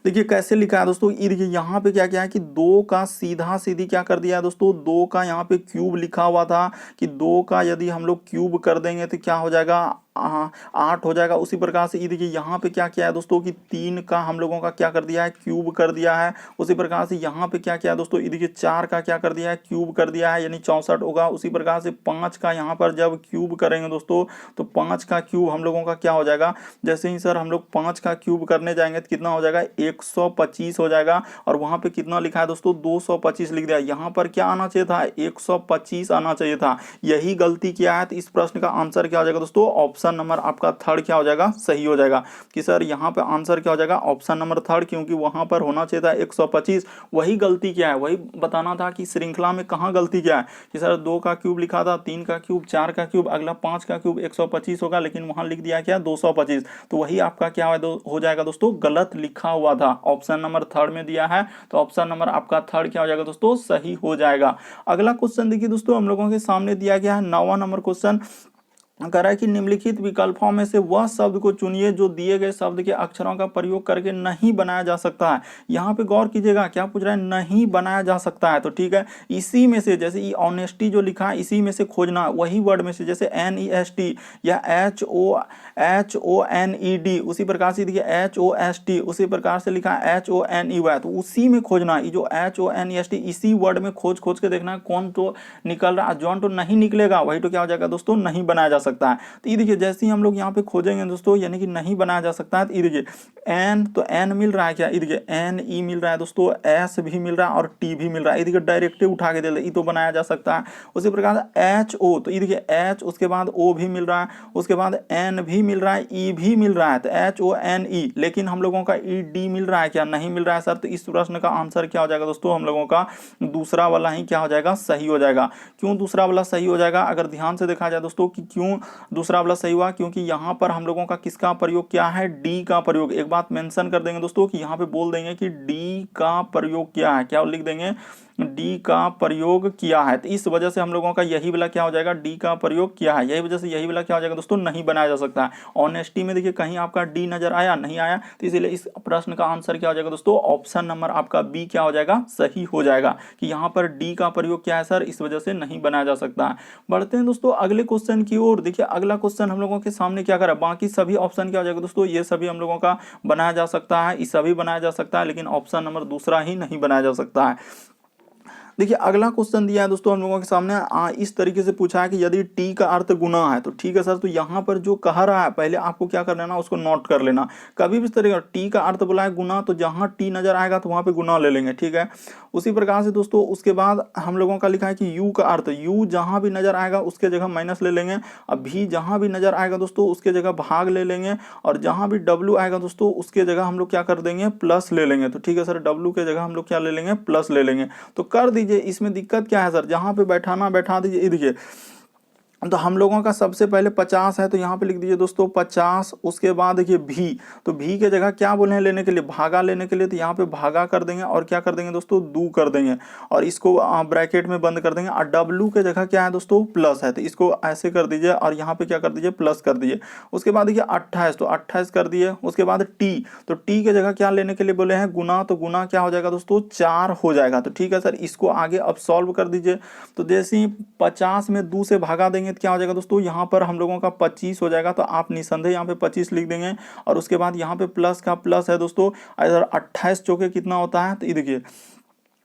कैसे लिखा है दोस्तों। ये देखिए यहाँ पे क्या क्या है कि 2 का सीधा सीधी क्या कर दिया है दोस्तों, 2 का यहाँ पे क्यूब लिखा हुआ था कि 2 का यदि हम लोग क्यूब कर देंगे तो क्या हो जाएगा 8 हो जाएगा। उसी प्रकार से ये देखिए यहाँ पे क्या किया है दोस्तों कि 3 का हम लोगों का क्या कर दिया है, क्यूब कर दिया है। उसी प्रकार से यहाँ पे क्या किया है दोस्तों, ये देखिए 4 का क्या कर दिया है, क्यूब कर दिया है, यानी 64 होगा। उसी प्रकार से 5 का यहाँ पर जब क्यूब करेंगे दोस्तों तो 5 का क्यूब हम लोगों का क्या हो जाएगा, जैसे ही सर हम लोग 5 का क्यूब करने जाएंगे तो कितना हो जाएगा 125 हो जाएगा। और वहाँ पे कितना लिखा है दोस्तों 225 लिख दिया। यहाँ पर क्या आना चाहिए था 125 आना चाहिए था, यही गलती किया है। तो इस प्रश्न का आंसर क्या हो जाएगा दोस्तों, ऑप्शन ऑप्शन नंबर आपका थर्ड क्या हो जाएगा, सही हो जाएगा। कि सर यहाँ पे आंसर क्या हो जाएगा, ऑप्शन नंबर थर्ड, क्योंकि वहां पर होना चाहिए था 125। वही गलती क्या है, वही बताना था कि श्रृंखला में कहाँ गलती क्या है। कि सर 2 का क्यूब लिखा था, 3 का क्यूब, 4 का क्यूब, अगला 5 का क्यूब 125 होगा, लेकिन वहां लिख दिया क्या 225। तो वही आपका क्या हो जाएगा दोस्तों, गलत लिखा हुआ था। ऑप्शन नंबर थर्ड में दिया है, तो ऑप्शन नंबर आपका थर्ड क्या हो जाएगा दोस्तों, सही हो जाएगा। अगला क्वेश्चन देखिए दोस्तों, हम लोगों के सामने दिया गया है 9वां नंबर क्वेश्चन। कह रहा है कि निम्नलिखित विकल्पों में से वह शब्द को चुनिए जो दिए गए शब्द के अक्षरों का प्रयोग करके नहीं बनाया जा सकता है। यहाँ पे गौर कीजिएगा, क्या पूछ रहा है, नहीं बनाया जा सकता है। तो ठीक है, इसी में से, जैसे ये ऑनेस्टी जो लिखा है, इसी में से खोजना, वही वर्ड में से, जैसे NEST या HONED, उसी प्रकार से देखिए HOST, उसी प्रकार से लिखा है HONEY, तो उसी में खोजना। ये जो HONEST, इसी वर्ड में खोज के देखना है कौन तो निकल रहा है। जौन तो नहीं निकलेगा वही तो क्या हो जाएगा दोस्तों, नहीं बनाया जा सकता है। तो ये देखिए, जैसे ही हम लोग यहाँ पे खोजेंगे दोस्तों, यानी कि नहीं बनाया जा सकता है, तो ये देखिए एन, तो एन मिल रहा है क्या, ये देखिए NE मिल रहा है दोस्तों, एस भी मिल रहा है और टी भी मिल रहा है। ये देखिए डायरेक्ट उठा के दे रहे, ये तो बनाया जा सकता है। उसी प्रकार से HO, तो ये देखिए H, उसके बाद O भी मिल रहा है, उसके बाद N भी मिल रहा है, E भी मिल रहा है, तो HONE। लेकिन हम लोगों का ED मिल रहा है क्या, नहीं मिल रहा है सर। तो इस प्रश्न का आंसर क्या हो जाएगा दोस्तों, हम लोगों का दूसरा वाला ही क्या हो जाएगा, सही हो जाएगा। क्यों दूसरा वाला सही हो जाएगा, अगर ध्यान से देखा जाए दोस्तों कि क्यों दूसरा वाला सही हुआ, क्योंकि यहाँ पर हम लोगों का किसका प्रयोग किया है, डी का प्रयोग। एक बात मेंशन कर देंगे दोस्तों कि यहाँ पे बोल देंगे कि डी का प्रयोग किया है, क्या लिख देंगे, डी का प्रयोग किया है। तो इस वजह से हम लोगों का यही वाला क्या हो जाएगा, डी का प्रयोग किया है, यही वजह से यही वाला क्या हो जाएगा दोस्तों, नहीं बनाया जा सकता है। ऑनेस्टी में देखिए कहीं आपका डी नजर आया, नहीं आया, तो इसीलिए इस प्रश्न का आंसर क्या हो जाएगा दोस्तों, ऑप्शन नंबर आपका बी क्या हो जाएगा, सही हो जाएगा। कि यहाँ पर डी का प्रयोग क्या है सर, इस वजह से नहीं बनाया जा सकता है। बढ़ते हैं दोस्तों अगले क्वेश्चन की ओर। देखिए अगला क्वेश्चन हम लोगों के सामने क्या करा, बाकी सभी ऑप्शन क्या हो जाएगा दोस्तों, ये सभी हम लोगों का बनाया जा सकता है, इस सभी बनाया जा सकता है, लेकिन ऑप्शन नंबर दूसरा ही नहीं बनाया जा सकता है। देखिए अगला क्वेश्चन दिया है दोस्तों हम लोगों के सामने, इस तरीके से पूछा है कि यदि टी का अर्थ गुना है, तो ठीक है सर, तो यहाँ पर जो कह रहा है पहले आपको क्या कर लेना, उसको नोट कर लेना। कभी भी इस तरीके टी का अर्थ बोला है गुना, तो जहाँ टी नजर आएगा तो वहां पे गुना ले लेंगे, ठीक है। उसी प्रकार से दोस्तों उसके बाद हम लोगों का लिखा है कि यू का अर्थ, यू जहां भी नजर आएगा उसके जगह माइनस ले लेंगे, अब भी जहां भी नजर आएगा दोस्तों उसके जगह भाग ले लेंगे, और जहां भी डब्ल्यू आएगा दोस्तों उसके जगह हम लोग क्या कर देंगे, प्लस ले लेंगे। तो ठीक है सर, डब्ल्यू के जगह हम लोग क्या ले लेंगे, प्लस ले लेंगे। तो कर दीजिए, इसमें दिक्कत क्या है सर, जहां पे बैठाना बैठा दीजिए। देखिए तो हम लोगों का सबसे पहले 50 है, तो यहाँ पे लिख दीजिए दोस्तों 50। उसके बाद देखिए भी, तो भी के जगह क्या बोले हैं लेने के लिए, भागा लेने के लिए, तो यहाँ पे भागा कर देंगे और क्या कर देंगे दोस्तों, दू कर देंगे, और इसको ब्रैकेट में बंद कर देंगे। और डब्लू के जगह क्या है दोस्तों, प्लस है, तो इसको ऐसे कर दीजिए और यहाँ पे क्या कर दीजिए, प्लस कर दीजिए। उसके बाद देखिए 28, तो 28 कर दिए। उसके बाद टी, तो टी के जगह क्या लेने के लिए बोले हैं, गुना, तो गुना क्या हो जाएगा दोस्तों, 4 हो जाएगा। तो ठीक है सर, इसको आगे अब सॉल्व कर दीजिए। तो जैसे ही 50 में 2 से भागा देंगे तो क्या हो जाएगा दोस्तों, यहाँ पर हम लोगों का 25 हो जाएगा, तो आप निसंदेह यहाँ पे 25 लिख देंगे। और उसके बाद यहाँ पे प्लस का प्लस है दोस्तों, इधर 28 चौके कितना होता है, तो ये देखिए,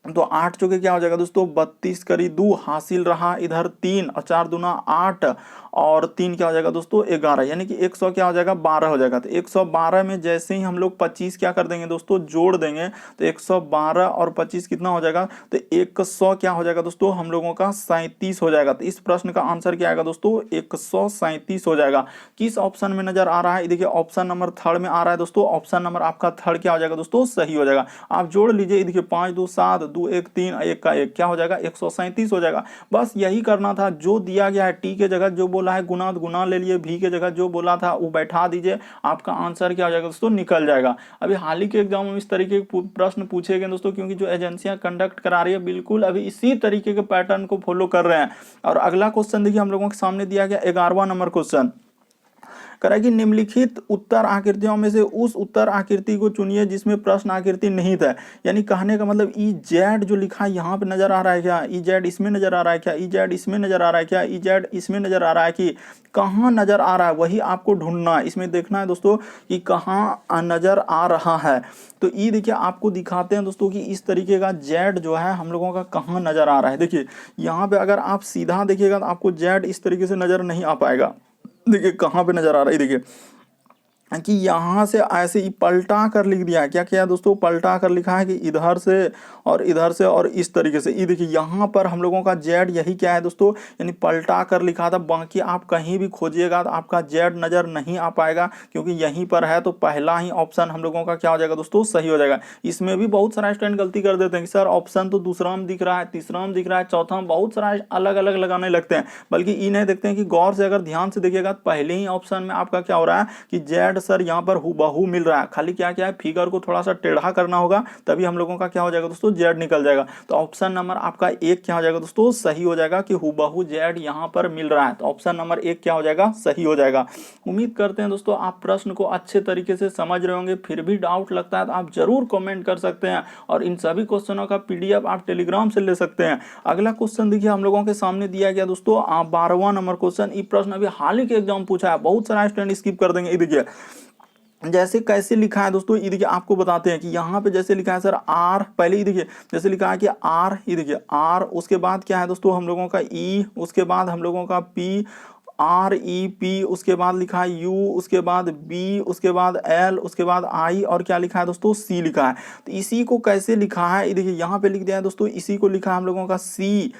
तो 8 चौके क्या हो जाएगा दोस्तों, 32 करी 2 हासिल रहा इधर 3, और 4 दूना 8, और 3 क्या हो जाएगा दोस्तों 11, यानी कि 100 क्या हो जाएगा 12 हो जाएगा। तो 112 में जैसे ही हम लोग 25 क्या कर देंगे दोस्तों, जोड़ देंगे, तो 112 और 25 कितना हो जाएगा, तो 100 क्या हो जाएगा दोस्तों, हम लोगों का 37 हो जाएगा। तो इस प्रश्न का आंसर क्या आएगा दोस्तों, 137 हो जाएगा। किस ऑप्शन में नजर आ रहा है, देखिए ऑप्शन नंबर थर्ड में आ रहा है दोस्तों। ऑप्शन नंबर आपका थर्ड क्या हो जाएगा दोस्तों, सही हो जाएगा। आप जोड़ लीजिए, देखिए 5 2 7 2 1 3 1 का 1 क्या हो जाएगा, 137 हो जाएगा। बस यही करना था, जो दिया गया है टी के जगह जो बोला है गुना, तो गुना ले लिए, भी के जगह जो बोला था वो बैठा दीजिए, आपका आंसर क्या हो जाएगा दोस्तों, निकल जाएगा। अभी हाल ही के एग्जाम में इस तरीके के प्रश्न पूछे गए दोस्तों, क्योंकि जो एजेंसियां कंडक्ट करा रही है बिल्कुल अभी इसी तरीके के पैटर्न को फॉलो कर रहे हैं। और अगला क्वेश्चन देखिए हम लोगों के सामने दिया गया 11वां नंबर क्वेश्चन, करें कि निम्नलिखित उत्तर आकृतियों में से उस उत्तर आकृति को चुनिए जिसमें प्रश्न आकृति निहित है। यानी कहने का मतलब ई जेड जो लिखा है यहाँ पे नजर आ रहा है क्या, ई जेड इसमें नजर आ रहा है क्या, ई जेड इसमें नजर आ रहा है क्या, ई जेड इसमें नजर आ रहा है कि कहाँ नजर आ रहा है, वही आपको ढूंढना है। इसमें देखना है दोस्तों कि कहाँ नजर आ रहा है। तो ई देखिए आपको दिखाते हैं दोस्तों कि इस तरीके का जेड जो है हम लोगों का कहाँ नजर आ रहा है। देखिए यहाँ पे अगर आप सीधा देखिएगा तो आपको जेड इस तरीके से नजर नहीं आ पाएगा। देखिए कहाँ पे नजर आ रहा है, देखिए कि यहाँ से ऐसे ही पलटा कर लिख दिया है। क्या किया है दोस्तों, पलटा कर लिखा है कि इधर से और इस तरीके से। ये देखिए यहाँ पर हम लोगों का जेड यही क्या है दोस्तों, यानी पलटा कर लिखा था। बाकी आप कहीं भी खोजिएगा तो आपका जेड नजर नहीं आ पाएगा, क्योंकि यहीं पर है। तो पहला ही ऑप्शन हम लोगों का क्या हो जाएगा दोस्तों, सही हो जाएगा। इसमें भी बहुत सारा स्टूडेंट गलती कर देते हैं कि सर ऑप्शन तो दूसरा में दिख रहा है, तीसरा में दिख रहा है, चौथा में, बहुत सारा अलग अलग लगाने लगते हैं। बल्कि ये नहीं देखते हैं कि गौर से अगर ध्यान से देखिएगा तो पहले ही ऑप्शन में आपका क्या हो रहा है कि जेड सर यहाँ पर हूबहू मिल रहा है। खाली क्या क्या है, फिगर को थोड़ा सा टेढ़ा करना होगा, तभी हम लोगों का क्या हो जाएगा दोस्तों, जेड निकल जाएगा। तो ऑप्शन नंबर आपका एक क्या हो जाएगा दोस्तों, सही हो जाएगा कि हूबहू जेड यहाँ पर मिल रहा है। तो ऑप्शन नंबर एक क्या हो जाएगा, सही हो जाएगा। उम्मीद करते हैं दोस्तों आप प्रश्न को अच्छे तरीके से समझ रहे होंगे। फिर भी डाउट लगता है तो आप जरूर कमेंट कर सकते हैं, और इन सभी क्वेश्चनों का पीडीएफ आप टेलीग्राम से ले सकते हैं। अगला क्वेश्चन देखिए हम लोगों के सामने दिया गया दोस्तों 12वां नंबर क्वेश्चन। ये प्रश्न अभी हाल ही के एग्जाम पूछा है, बहुत सारा स्टूडेंट स्किप कर देंगे। देखिए जैसे कैसे लिखा है दोस्तों, ये देखिए आपको बताते हैं कि यहाँ पे जैसे लिखा है सर आर, पहले ये देखिए जैसे लिखा है कि आर, ये देखिए आर, उसके बाद क्या है दोस्तों हम लोगों का ई, उसके बाद हम लोगों का पी, आर ई पी, उसके बाद लिखा है यू, उसके बाद बी, उसके बाद एल, उसके बाद आई, और क्या लिखा है दोस्तों, सी लिखा है। तो इसी को कैसे लिखा है, ये देखिए यहाँ पे लिख दिया है दोस्तों, इसी को लिखा है हम लोगों का सी,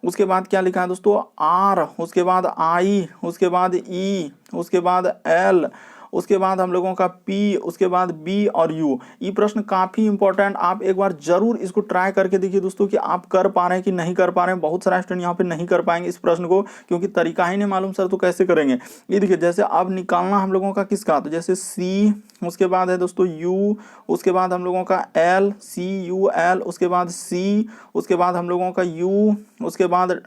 उसके बाद क्या लिखा है दोस्तों आर, उसके बाद आई, उसके बाद ई, उसके बाद एल, उसके बाद हम लोगों का पी, उसके बाद बी और यू। ये प्रश्न काफी इंपॉर्टेंट, आप एक बार जरूर इसको ट्राई करके देखिए दोस्तों कि आप कर पा रहे हैं कि नहीं कर पा रहे हैं। बहुत सारा स्टूडेंट यहाँ पे नहीं कर पाएंगे इस प्रश्न को, क्योंकि तरीका ही नहीं मालूम सर तो कैसे करेंगे। ये देखिए जैसे अब निकालना हम लोगों का किसका, तो जैसे सी, उसके बाद है दोस्तों यू, उसके बाद हम लोगों का एल, सी यू एल, उसके बाद सी, उसके बाद हम लोगों का यू, उसके बाद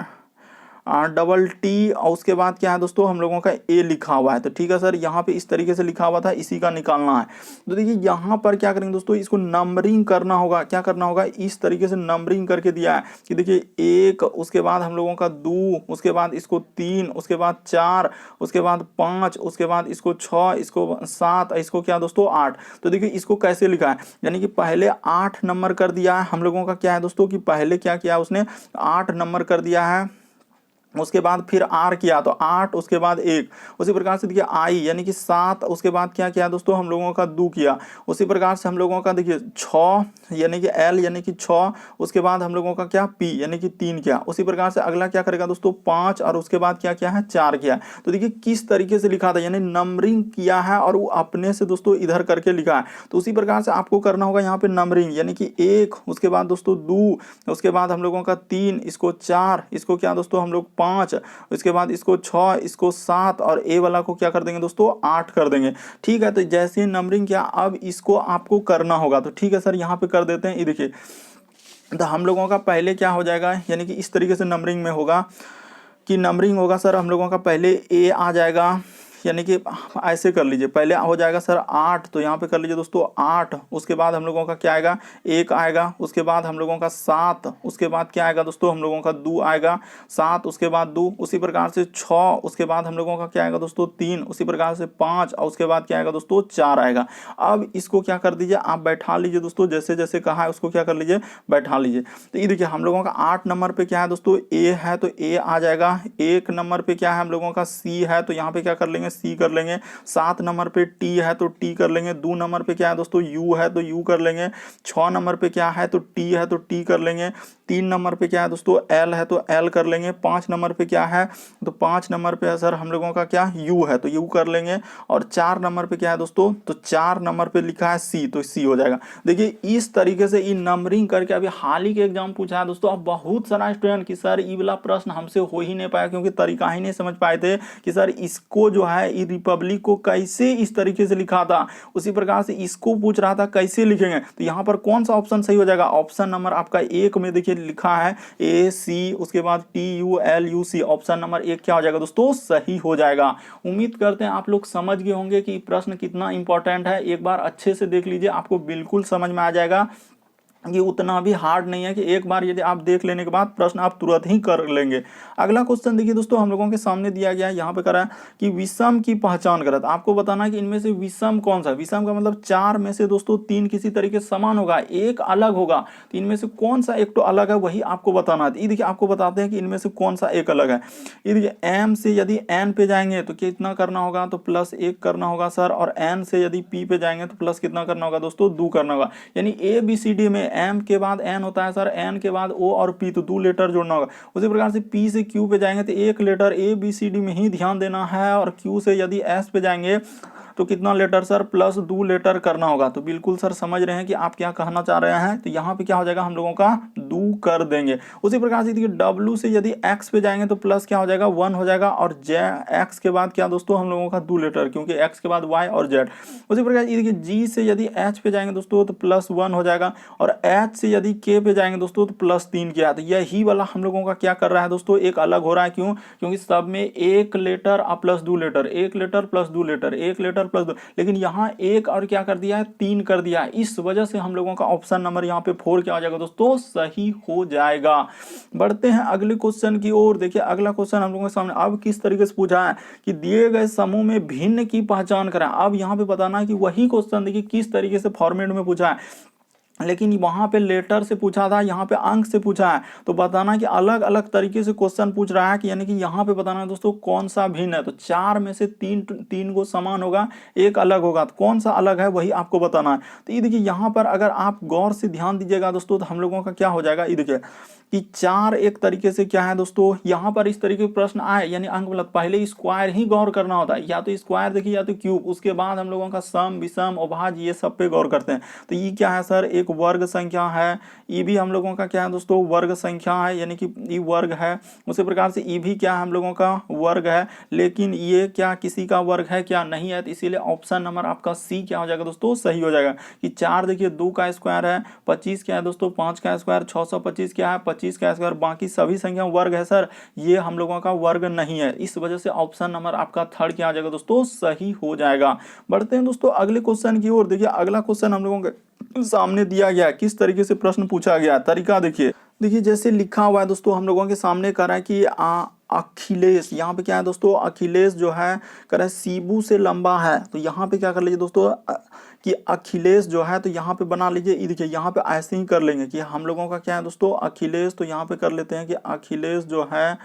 डबल टी, और उसके बाद क्या है दोस्तों हम लोगों का ए लिखा हुआ है। तो ठीक है सर, यहाँ पे इस तरीके से लिखा हुआ था, इसी का निकालना है। तो देखिए यहाँ पर क्या करेंगे दोस्तों, इसको नंबरिंग करना होगा। क्या करना होगा, इस तरीके से नंबरिंग करके दिया है कि देखिए एक, उसके बाद हम लोगों का दो, उसके बाद इसको तीन, उसके बाद चार, उसके बाद पाँच, उसके बाद इसको छः, इसको सात, इसको क्या दोस्तों आठ। तो देखिए इसको कैसे लिखा है, यानी कि पहले 8 नंबर कर दिया है हम लोगों का, क्या है दोस्तों कि पहले क्या किया उसने, 8 नंबर कर दिया है। उसके बाद फिर आर किया तो 8, उसके बाद 1, उसी प्रकार से देखिए आई यानी कि 7, उसके बाद क्या किया दोस्तों हम लोगों का 2 किया, उसी प्रकार से हम लोगों का देखिए 6 यानी कि एल यानी कि 6, उसके बाद हम लोगों का क्या पी यानी कि 3 किया, उसी प्रकार से अगला क्या करेगा दोस्तों 5, और उसके बाद क्या किया है 4 किया। तो देखिए किस तरीके से लिखा था, यानी नंबरिंग किया है और वो अपने से दोस्तों इधर करके लिखा है। तो उसी प्रकार से आपको करना होगा यहाँ पे नंबरिंग, यानी कि 1, उसके बाद दोस्तों 2, उसके बाद हम लोगों का 3, इसको 4, इसको क्या दोस्तों हम लोग 5, इसके बाद इसको 6, इसको 7, और ए वाला को क्या कर देंगे दोस्तों 8 कर देंगे। ठीक है, तो जैसे ही नंबरिंग किया अब इसको आपको करना होगा। तो ठीक है सर, यहाँ पे कर देते हैं। ये देखिए तो हम लोगों का पहले क्या हो जाएगा, यानी कि इस तरीके से नंबरिंग में होगा कि नंबरिंग होगा सर हम लोगों का पहले ए आ जाएगा, यानी कि ऐसे कर लीजिए, पहले हो जाएगा सर 8, तो यहाँ पे कर लीजिए दोस्तों 8, उसके बाद हम लोगों का क्या आएगा 1 आएगा, उसके बाद हम लोगों का 7, उसके बाद क्या आएगा दोस्तों हम लोगों का 2 आएगा, 7 उसके बाद 2, उसी प्रकार से 6, उसके बाद हम लोगों का क्या आएगा दोस्तों 3, उसी प्रकार से 5, और उसके बाद क्या आएगा दोस्तों 4 आएगा। अब इसको क्या कर दीजिए आप बैठा लीजिए दोस्तों, जैसे जैसे कहा है उसको क्या कर लीजिए बैठा लीजिए। तो ये देखिए हम लोगों का 8 नंबर पे क्या है दोस्तों ए है, तो ए आ जाएगा। 1 नंबर पे क्या है हम लोगों का सी है, तो यहाँ पे क्या कर लेंगे सी कर लेंगे। 7 नंबर पे टी है तो टी कर लेंगे। 2 नंबर पे क्या है दोस्तों यू है तो यू कर लेंगे। 6 नंबर पे क्या है तो टी है तो टी कर लेंगे। 3 नंबर पे क्या है दोस्तों एल है तो एल कर लेंगे। 5 नंबर पे क्या है तो 5 नंबर पे सर हम लोगों का क्या यू है तो यू कर लेंगे। और 4 नंबर पे क्या है दोस्तों, तो 4 नंबर पे लिखा है सी, तो सी हो जाएगा। देखिए इस तरीके से ये नंबरिंग करके अभी हाल ही के एग्जाम पूछा है दोस्तों। अब बहुत सारा स्टूडेंट की सर ये वाला प्रश्न हमसे हो ही नहीं पाया, क्योंकि तरीका ही नहीं समझ पाए थे कि सर इसको जो है ये रिपब्लिक को कैसे इस तरीके से लिखा था, उसी प्रकार से इसको पूछ रहा था कैसे लिखेंगे। तो यहाँ पर कौन सा ऑप्शन सही हो जाएगा, ऑप्शन नंबर आपका 1 में देखिए लिखा है ए सी, उसके बाद T U L you see, option number 1 क्या हो जाएगा दोस्तों सही हो जाएगा। उम्मीद करते हैं आप लोग समझ गए होंगे कि प्रश्न कितना इंपॉर्टेंट है। एक बार अच्छे से देख लीजिए, आपको बिल्कुल समझ में आ जाएगा। ये उतना भी हार्ड नहीं है कि एक बार यदि आप देख लेने के बाद प्रश्न आप तुरंत ही कर लेंगे। अगला क्वेश्चन देखिए दोस्तों, हम लोगों के सामने दिया गया है, यहाँ पे करा है कि विषम की पहचान करा। तो आपको बताना है कि इनमें से विषम कौन सा है। विषम का मतलब 4 में से दोस्तों 3 किसी तरीके से समान होगा, एक अलग होगा। तो इनमें से कौन सा एक तो अलग है वही आपको बताना है। ये देखिए आपको बताते हैं कि इनमें से कौन सा एक अलग है। ये देखिए m से यदि n पे जाएंगे तो कितना करना होगा, तो +1 करना होगा सर। और n से यदि p पे जाएंगे तो प्लस कितना करना होगा दोस्तों, 2 करना होगा। यानी ABCD में m के बाद n होता है सर, n के बाद o और p, तो 2 लेटर जोड़ना होगा। उसी प्रकार से p से q पे जाएंगे तो एक लेटर ABCD में ही ध्यान देना है। और q से यदि s पे जाएंगे तो कितना लेटर सर, +2 लेटर करना होगा। तो बिल्कुल सर समझ रहे हैं कि आप क्या कहना चाह रहे हैं। तो यहाँ पे क्या हो जाएगा, हम लोगों का 2 कर देंगे। उसी प्रकार से देखिए W से यदि x पे जाएंगे तो प्लस क्या हो जाएगा, 1 हो जाएगा। और x के बाद क्या दोस्तों, हम लोगों का 2 लेटर, क्योंकि x के बाद y और z। उसी प्रकार ये देखिए G से यदि h पे जाएंगे दोस्तों तो +1 हो जाएगा। और h से यदि k पे जाएंगे दोस्तों तो +3 किया। तो यही वाला हम लोगों का क्या कर रहा है दोस्तों, एक अलग हो रहा है। क्यों, क्योंकि सब में एक लेटर +2 लेटर, एक लेटर +2 लेटर, एक लेटर +2, लेकिन यहाँ एक और क्या कर दिया है, 3 कर दिया है। इस वजह से हम लोगों का ऑप्शन नंबर यहाँ पे 4 क्या हो जाएगा दोस्तों, सही हो जाएगा। बढ़ते हैं अगले क्वेश्चन की ओर। देखिए अगला क्वेश्चन हम लोगों के सामने अब किस तरीके से पूछा है कि दिए गए समूह में भिन्न की पहचान करें। अब यहाँ पे बताना है कि वही क्वेश्चन देखिए किस तरीके से फॉर्मेट में पूछा है, लेकिन वहां पे लेटर से पूछा था, यहाँ पे अंक से पूछा है। तो बताना कि अलग अलग तरीके से क्वेश्चन पूछ रहा है कि यानी कि यहाँ पे बताना है दोस्तों कौन सा भिन्न है। तो 4 में से 3 को समान होगा, एक अलग होगा। तो कौन सा अलग है वही आपको बताना है। तो ये देखिए यहाँ पर अगर आप गौर से ध्यान दीजिएगा दोस्तों तो हम लोगों का क्या हो जाएगा, ये देखिए कि 4 एक तरीके से क्या है दोस्तों, यहाँ पर इस तरीके के प्रश्न आए यानी अंक मतलब पहले स्क्वायर ही गौर करना होता है, या तो स्क्वायर देखिए या तो क्यूब, उसके बाद हम लोगों का सम विषम अभाज्य ये सब पे गौर करते हैं। तो ये क्या है सर, एक वर्ग संख्या है। ये भी हम लोगों का क्या है दोस्तों, वर्ग संख्या है, यानी कि ये वर्ग है। उसी प्रकार से ये भी क्या है हम लोगों का वर्ग है, लेकिन ये क्या किसी का वर्ग है, क्या नहीं है। तो इसीलिए ऑप्शन नंबर आपका सी क्या हो जाएगा दोस्तों, सही हो जाएगा। कि 4 देखिए 2 का स्क्वायर है, 25 क्या है दोस्तों, 5 का स्क्वायर, 625 क्या है, 25 का स्क्वायर, बाकी सभी संख्या वर्ग है सर, ये हम लोगों का वर्ग नहीं है। इस वजह से ऑप्शन नंबर आपका 3 क्या आ जाएगा दोस्तों, सही हो जाएगा। बढ़ते हैं दोस्तों अगले क्वेश्चन की ओर। देखिए अगला क्वेश्चन हम लोगों के सामने दिया गया, किस तरीके से प्रश्न पूछा गया, तरीका देखिए। देखिए जैसे लिखा हुआ है दोस्तों, हम लोगों के सामने कह रहा है कि अखिलेश, यहाँ पे क्या है दोस्तों, अखिलेश जो है कह रहा है सीबू से लंबा है। तो यहाँ पे क्या कर लीजिए दोस्तों कि अखिलेश जो है, तो यहाँ पे बना लीजिए। देखिए यहाँ पे ऐसे ही कर लेंगे कि हम लोगों का क्या है दोस्तों, अखिलेश। तो यहाँ पे कर लेते हैं कि अखिलेश जो है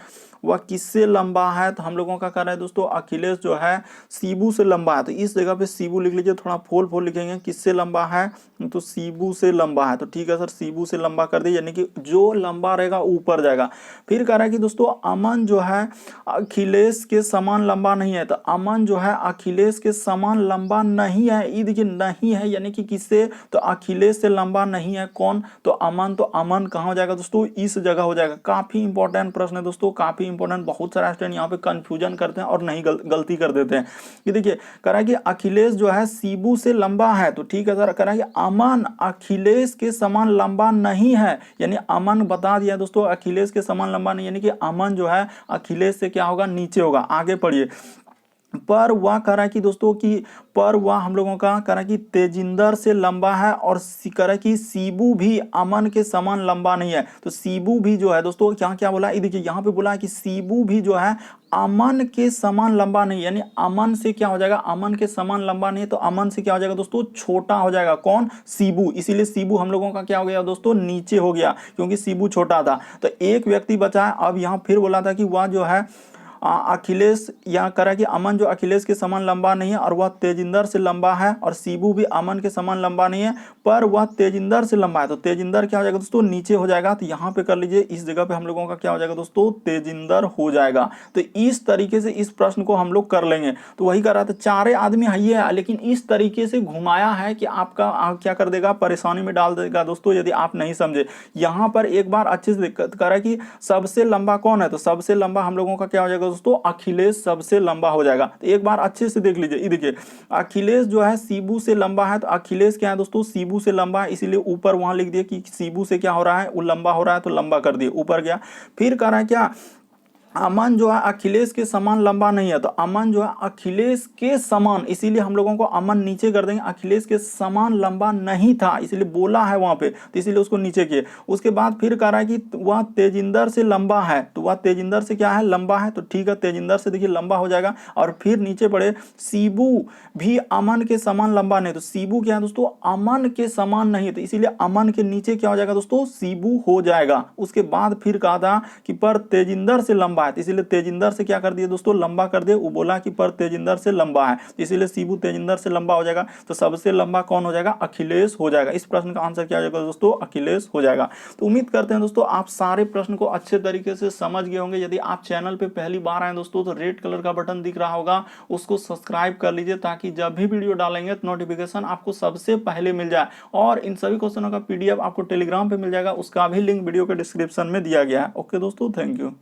वह किससे लंबा है। तो हम लोगों का कह रहा है दोस्तों अखिलेश जो है सीबू से लंबा है। तो इस जगह पे सीबू लिख लीजिए, थोड़ा फोल लिखेंगे, किससे लंबा है, तो सीबू से लंबा है। तो ठीक है सर, सीबू से लंबा कर दिए, यानी कि जो लंबा रहेगा ऊपर जाएगा। फिर कह रहा है कि दोस्तों अमन जो है अखिलेश के समान लंबा नहीं है। तो अमन जो है अखिलेश के समान लंबा नहीं है। ये देखिए नहीं है यानी कि किससे, तो अखिलेश से लंबा नहीं है। कौन, तो अमन। तो अमन कहाँ हो जाएगा दोस्तों, इस जगह हो जाएगा। काफी इंपॉर्टेंट प्रश्न है दोस्तों, काफी इंपॉर्टेंट। बहुत सारे स्टूडेंट यहाँ पे कंफ्यूजन करते हैं और नहीं गलती कर देते हैं। ये देखिए कह रहा है कि अखिलेश जो है सीबू से लंबा है। तो ठीक है सर, कह रहा है कि अमन अखिलेश के समान लंबा नहीं है, यानी अमन बता दिया दोस्तों अखिलेश के समान लंबा नहीं, यानी कि अमन जो है अखिलेश से क्या होगा, नीचे होगा। आगे पढ़िए। पर वह कह रहा है कि दोस्तों कि पर वह हम लोगों का कह रहा है कि तेजिंदर से लंबा है। और कह रहा है कि सीबू भी अमन के समान लंबा नहीं है। तो सीबू भी जो है दोस्तों क्या क्या बोला, ये देखिए यहाँ पे बोला है कि सीबू भी जो है अमन के समान लंबा नहीं, यानी अमन से क्या हो जाएगा, अमन के समान लंबा नहीं है। तो अमन से क्या हो जाएगा दोस्तों, छोटा हो जाएगा। कौन, सीबू। इसीलिए सीबू हम लोगों का क्या हो गया दोस्तों, नीचे हो गया, क्योंकि सीबू छोटा था। तो एक व्यक्ति बचा है। अब यहाँ फिर बोला था कि वह जो है अखिलेश, यहाँ करा कि अमन जो अखिलेश के समान लंबा नहीं है और वह तेजिंदर से लंबा है। और सीबू भी अमन के समान लंबा नहीं है, पर वह तेजिंदर से लंबा है। तो तेजिंदर क्या हो जाएगा दोस्तों, नीचे हो जाएगा। तो यहाँ पे कर लीजिए, इस जगह पे हम लोगों का क्या हो जाएगा दोस्तों, तेजिंदर हो जाएगा। तो इस तरीके से इस प्रश्न को हम लोग कर लेंगे। तो वही कर रहा था, चारे आदमी है, लेकिन इस तरीके से घुमाया है कि आपका क्या कर देगा, परेशानी में डाल देगा दोस्तों, यदि आप नहीं समझे। यहाँ पर एक बार अच्छे से करा कि सबसे लंबा कौन है, तो सबसे लंबा हम लोगों का क्या हो जाएगा दोस्तों, अखिलेश सबसे लंबा हो जाएगा। तो एक बार अच्छे से देख लीजिए। ये देखिए अखिलेश जो है सीबू से लंबा है। तो अखिलेश क्या है दोस्तों, सीबू से लंबा है, इसीलिए ऊपर वहां लिख दिया कि सीबू से क्या हो रहा है, वो लंबा हो रहा है। तो लंबा कर दिए, ऊपर गया। फिर कह रहा है क्या अमन जो है अखिलेश के समान लंबा नहीं है, तो अमन जो है अखिलेश के समान, इसीलिए हम लोगों को अमन नीचे कर देंगे, अखिलेश के समान लंबा नहीं था इसीलिए बोला है वहां पे, तो इसीलिए उसको नीचे किए। उसके बाद फिर कह रहा है कि वह तेजिंदर से लंबा है, तो वह तेजिंदर से क्या है, लंबा है, तो ठीक है तेजिंदर से देखिए लंबा हो जाएगा। और फिर नीचे पड़े शिबू भी अमन के समान लंबा नहीं, तो शिबू क्या है दोस्तों, अमन के समान नहीं है, तो इसीलिए अमन के नीचे क्या हो जाएगा दोस्तों, शिबू हो जाएगा। उसके बाद फिर कहा था कि पर तेजिंदर से लंबा है, तो इसीलिए तेजिंदर से क्या कर दिए दोस्तों, लंबा कर दिए। वो बोला कि पर तेजिंदर से लंबा है, तो इसीलिए शिबू तेजिंदर से लंबा हो जाएगा। तो सबसे लंबा कौन हो जाएगा, अखिलेश हो जाएगा। इस प्रश्न का आंसर क्या हो जाएगा दोस्तों, अखिलेश हो जाएगा। तो उम्मीद करते हैं दोस्तों आप सारे प्रश्न को अच्छे तरीके से समझ गए होंगे। यदि आप चैनल पे पहली बार आए दोस्तों, तो रेड कलर का बटन दिख रहा होगा, उसको सब्सक्राइब कर लीजिए, ताकि जब भी वीडियो डालेंगे तो नोटिफिकेशन आपको सबसे पहले मिल जाए। और इन सभी क्वेश्चनों का PDF आपको टेलीग्राम पे मिल जाएगा, उसका भी लिंक वीडियो के डिस्क्रिप्शन में दिया गया है। ओके दोस्तों, थैंक यू।